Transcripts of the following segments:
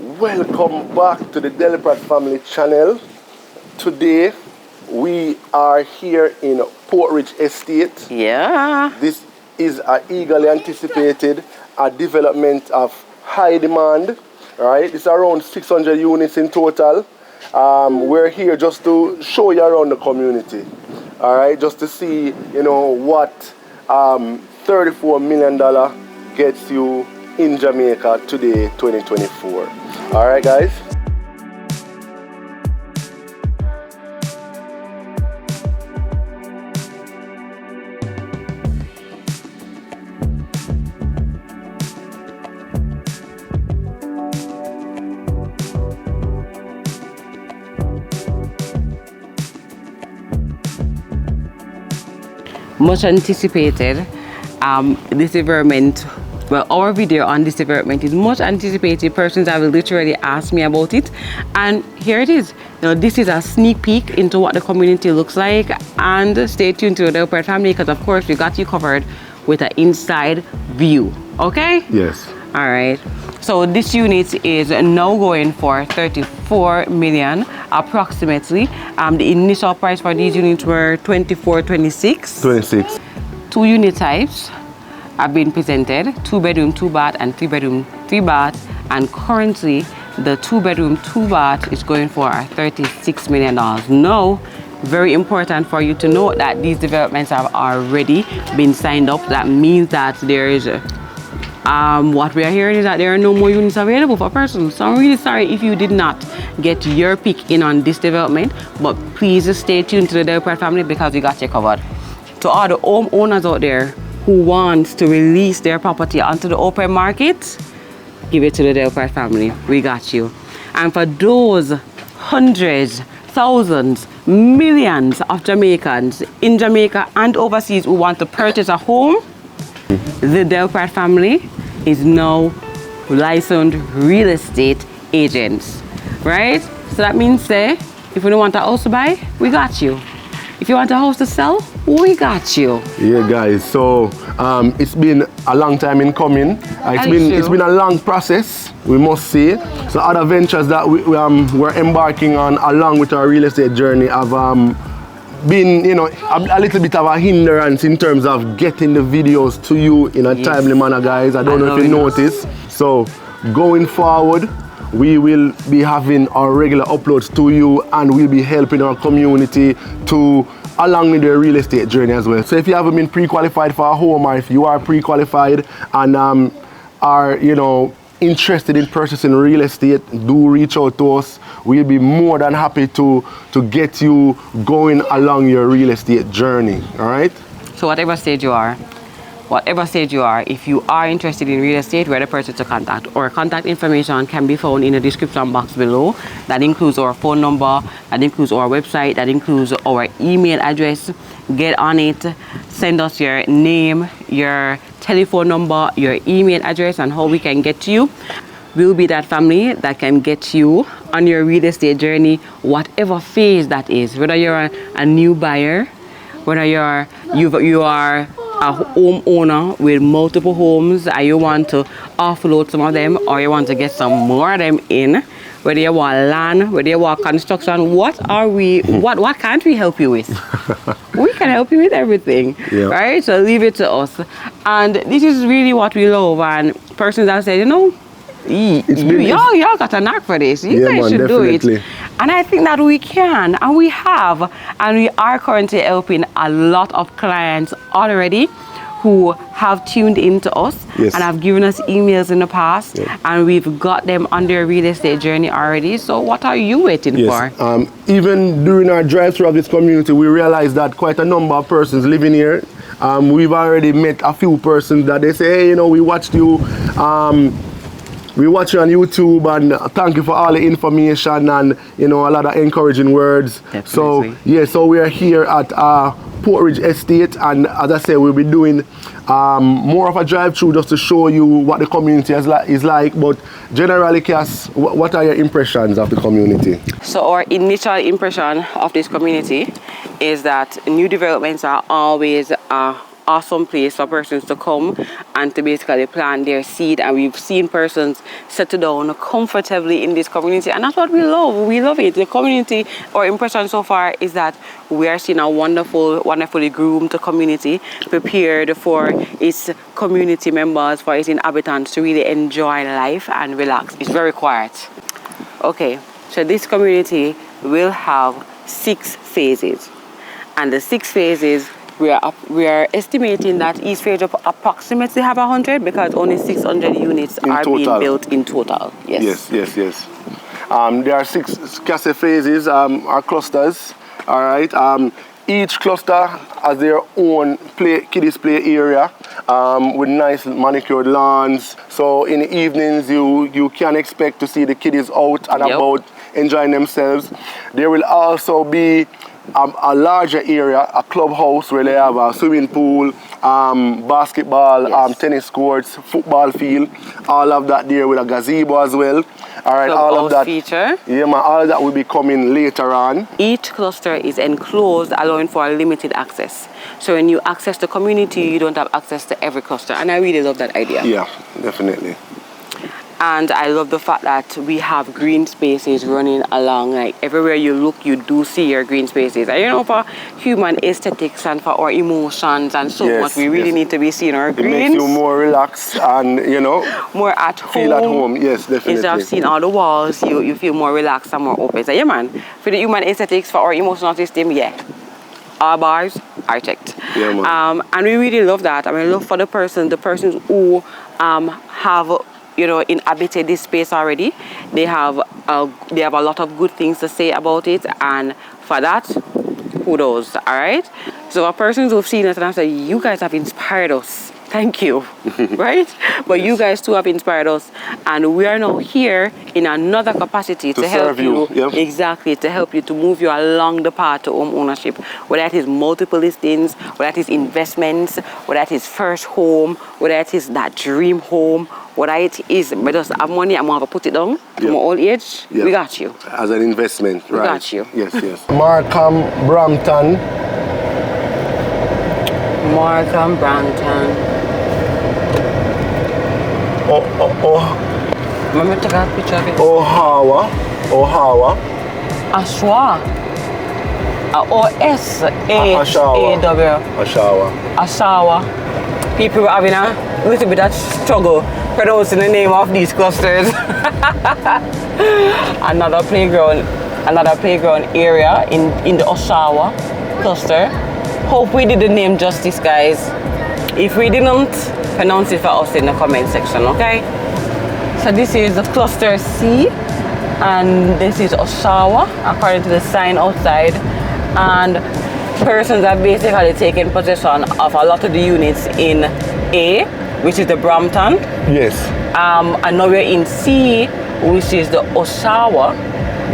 Welcome back to the Delpratt family channel. Today we are here in Portridge Estate. Yeah. This is an eagerly anticipated development of high demand. Right, it's around 600 units in total. We're here just to show you around the community. All right, just to see, what $34 million gets you in Jamaica today, 2024. All right, guys. Much anticipated. This development, well, our video on this development is much anticipated. Persons have literally asked me about it, and here it is. This is a sneak peek into what the community looks like, and stay tuned to the Delpratt family because, of course, we got you covered with an inside view. Okay? Yes. All right. So this unit is now going for 34 million approximately. The initial price for these units were 26. 26. 2 unit types have been presented: 2-bedroom, 2-bath, and 3-bedroom, 3-bath. And currently, the 2-bedroom, 2-bath is going for $36 million. Now, very important for you to know that these developments have already been signed up. That means that there is what we are hearing is that there are no more units available for persons. So I'm really sorry if you did not get your pick in on this development, but please stay tuned to the Delpratt family because we got you covered. To all the homeowners out there who want to release their property onto the open market, give it to the Delpratt family. We got you. And for those hundreds, thousands, millions of Jamaicans in Jamaica and overseas who want to purchase a home, the Delpratt family is now licensed real estate agents, right? So that means if you don't want a house to buy, we got you. If you want a house to sell, we got you. Yeah, guys. So it's been a long time in coming. It's been a long process, we must say. So other ventures that we're embarking on along with our real estate journey have been, a little bit of a hindrance in terms of getting the videos to you in a timely manner, guys. I don't know if you noticed. So going forward, we will be having our regular uploads to you, and we'll be helping our community to along with their real estate journey as well. So if you haven't been pre-qualified for a home, or if you are pre-qualified and are interested in purchasing real estate, do reach out to us. We'll be more than happy to get you going along your real estate journey. All right? So whatever stage you are, if you are interested in real estate, we're the person to contact. Our contact information can be found in the description box below. That includes our phone number, that includes our website, that includes our email address. Get on it, send us your name, your telephone number, your email address, and how we can get to you. We'll be that family that can get you on your real estate journey, whatever phase that is. Whether you're a new buyer, whether you are a homeowner with multiple homes and you want to offload some of them, or you want to get some more of them in, whether you want land, whether you want construction, what can't we help you with? We can help you with everything, right? So leave it to us. And this is really what we love. And persons that say, y'all got a knack for this. You guys should do it. And I think that we can, and we have, and we are currently helping a lot of clients already who have tuned into us and have given us emails in the past, and we've got them on their real estate journey already. So what are you waiting for? Even during our drive through of this community, we realized that quite a number of persons living here, we've already met a few persons that they say, hey, we watched you. We watch you on YouTube, and thank you for all the information and a lot of encouraging words. Definitely. So we are here at Portridge Estate, and as I said, we'll be doing more of a drive-through just to show you what the community is like. But generally, Cass, what are your impressions of the community? So our initial impression of this community is that new developments are always awesome place for persons to come and to basically plant their seed. And we've seen persons settle down comfortably in this community, and that's what we love. We love it. The community, our impression so far is that we are seeing a wonderfully groomed community prepared for its community members, for its inhabitants to really enjoy life and relax. It's very quiet. Okay, so this community will have 6 phases, and the 6 phases we are estimating that each phase of approximately have 100, because only 600 units are being built in total. Yes. Yes. There are 6 cafe phases or clusters. All right. Each cluster has their own kiddies play area with nice manicured lawns. So in the evenings, you can expect to see the kiddies out and about enjoying themselves. There will also be a larger area, a clubhouse where they have a swimming pool, basketball, tennis courts, football field, all of that there with a gazebo as well. All right, all of that feature. Yeah, man, all of that will be coming later on. Each cluster is enclosed, allowing for a limited access. So when you access the community, you don't have access to every cluster, and I really love that idea. Yeah, definitely. And I love the fact that we have green spaces running along. Like everywhere you look, you do see your green spaces. And you know, for human aesthetics and for our emotions and so much, we really need to be seeing our greens. It makes you more relaxed and, you know, more at home. Feel at home, yes, definitely. Instead of seeing all the walls, you feel more relaxed and more open. So yeah, man, for the human aesthetics, for our emotional system, our bars are checked. Yeah, man. And we really love that. I mean, love for the persons who have, you know, inhabited this space already. They have a lot of good things to say about it, and for that, kudos. All right. So our persons who've seen it and I say, you guys have inspired us. Thank you, right? But you guys too have inspired us, and we are now here in another capacity to help you. Exactly, to help you, to move you along the path to home ownership. Whether it is multiple listings, whether it is investments, whether it is first home, whether it is that dream home, whether it is, I just have money, I'm going to put it down to my old age. We got you. As an investment, right? We got you. Yes. Markham, Brampton. Remember to take a picture of it? Ohawa. Ashwa. Ashawa. People were having a little bit of struggle pronouncing the name of these clusters. Another playground area in the Oshawa cluster. Hope we did the name justice, guys. If we didn't, pronounce it for us in the comment section, okay? So this is the cluster C, and this is Oshawa, according to the sign outside. And persons have basically taken possession of a lot of the units in A, which is the Brampton. Yes. And now we're in C, which is the Oshawa,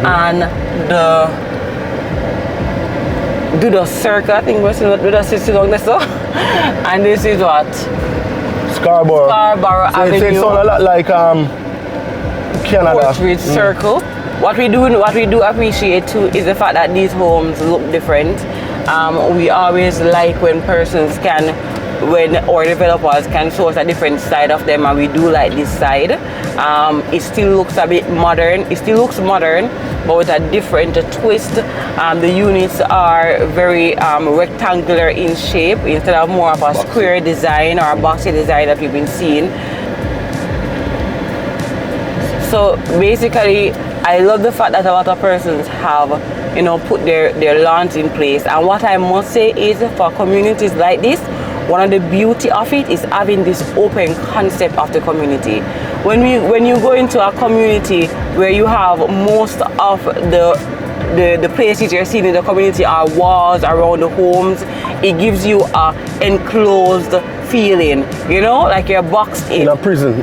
and the circle, I think we're still along this. And this is what? Scarborough Avenue. It sounds a lot like Canada. Portrait Circle. What we do appreciate too is the fact that these homes look different. We always like when our developers can show us a different side of them, and we do like this side. It still looks a bit modern. It still looks modern, but with a different twist. The units are very rectangular in shape instead of more of a square design or a boxy design that we've been seeing. So basically, I love the fact that a lot of persons have, you know, put their lawns in place. And what I must say is, for communities like this, one of the beauty of it is having this open concept of the community. When you go into a community where you have most of the places you're seeing in the community are walls around the homes, it gives you a enclosed feeling, you know, like you're boxed in. In a prison,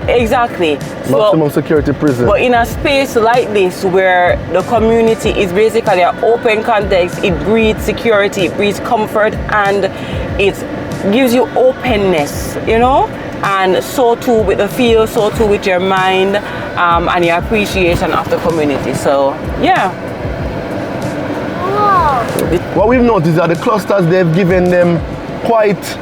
Exactly. Maximum security prison. But in a space like this, where the community is basically an open context, it breeds security, it breeds comfort, and it gives you openness, you know? And so too with the feel, so too with your mind, and your appreciation of the community. So, yeah. What we've noticed is that the clusters, they've given them quite,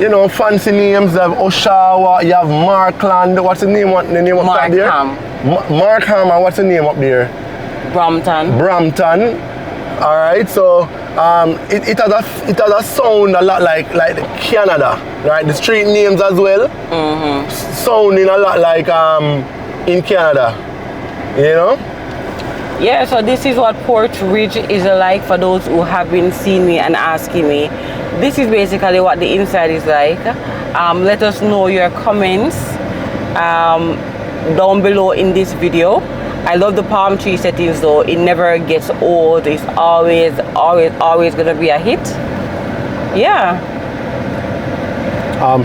you know, fancy names. You have Oshawa, you have Markland. What's the name? The name up there? Markham. And what's the name up there? Brampton. All right. So it has a sound a lot like Canada, right? The street names as well, sounding a lot like in Canada, you know. Yeah, so this is what Port Ridge is like for those who have been seeing me and asking me. This is basically what the inside is like. Let us know your comments down below in this video. I love the palm tree settings though. It never gets old. It's always gonna be a hit. Yeah.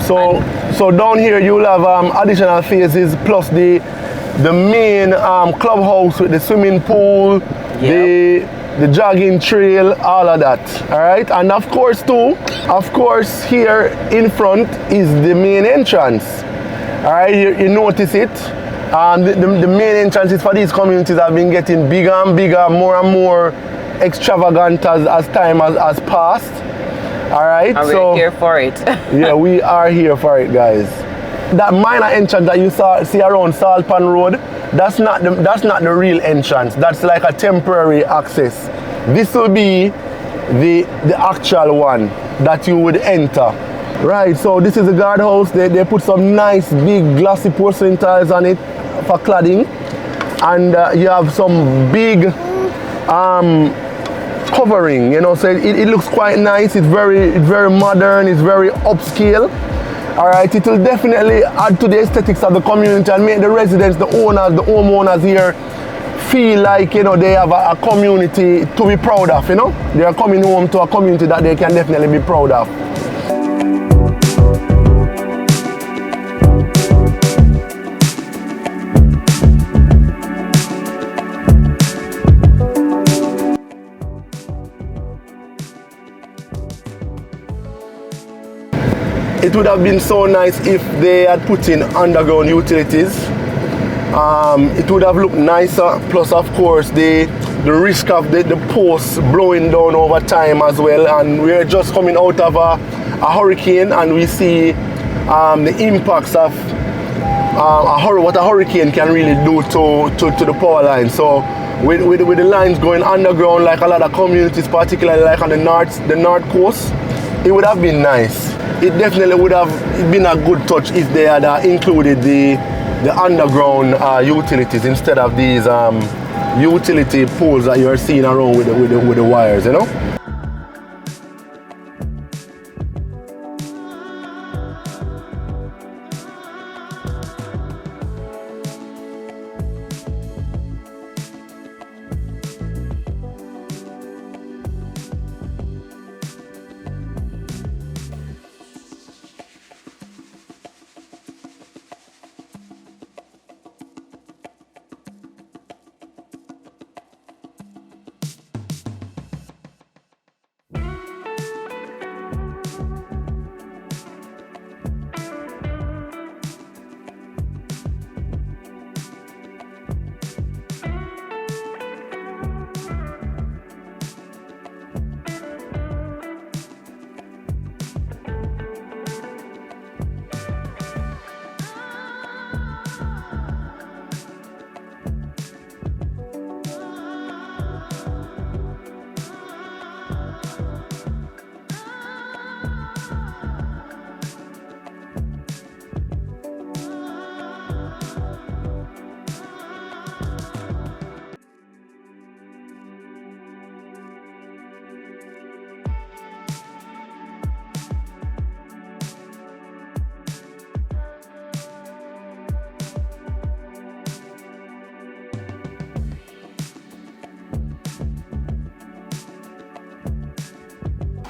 So down here you'll have additional phases plus the main clubhouse with the swimming pool, the jogging trail, all of that. All right, and of course here in front is the main entrance. All right, you notice it. The main entrances for these communities have been getting bigger and bigger, more and more extravagant as time has passed. All right, and we're here for it. Yeah, we are here for it, guys. That minor entrance that you see around Salt Pan Road, that's not the real entrance. That's like a temporary access. This will be the actual one that you would enter. Right, so this is the guardhouse. They put some nice big glossy porcelain tiles on it for cladding, and you have some big covering, you know, so it looks quite nice. It's very modern, it's very upscale. All right, it will definitely add to the aesthetics of the community and make the residents, the owners, the homeowners here feel like, you know, they have a community to be proud of, you know. They are coming home to a community that they can definitely be proud of. It would have been so nice if they had put in underground utilities. It would have looked nicer. Plus, of course, the risk of the posts blowing down over time as well. And we're just coming out of a hurricane, and we see the impacts of what a hurricane can really do to the power line. So with the lines going underground, like a lot of communities, particularly like on the north coast, it would have been nice. It definitely would have been a good touch if they had included the underground utilities instead of these utility poles that you're seeing around with the wires, you know.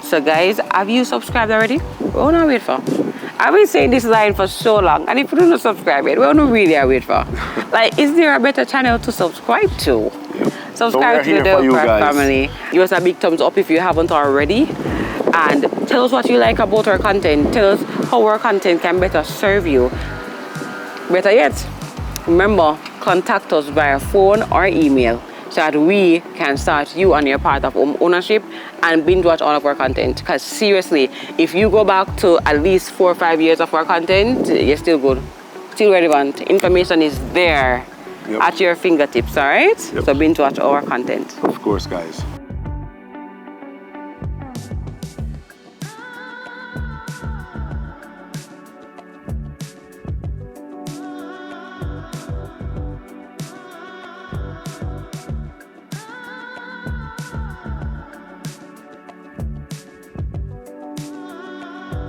So guys, have you subscribed already? What do I wait for? I've been saying this line for so long, and if you don't subscribe yet, what do really I wait for? Like, is there a better channel to subscribe to? Subscribe to the Delpratt family. Give us a big thumbs up if you haven't already. And tell us what you like about our content. Tell us how our content can better serve you. Better yet, remember, contact us via phone or email. so that we can start you on your path of home ownership and binge watch all of our content. Because seriously, if you go back to at least 4 or 5 years of our content, you're still good, still relevant. Information is there at your fingertips, all right? So binge watch our content. Of course, guys.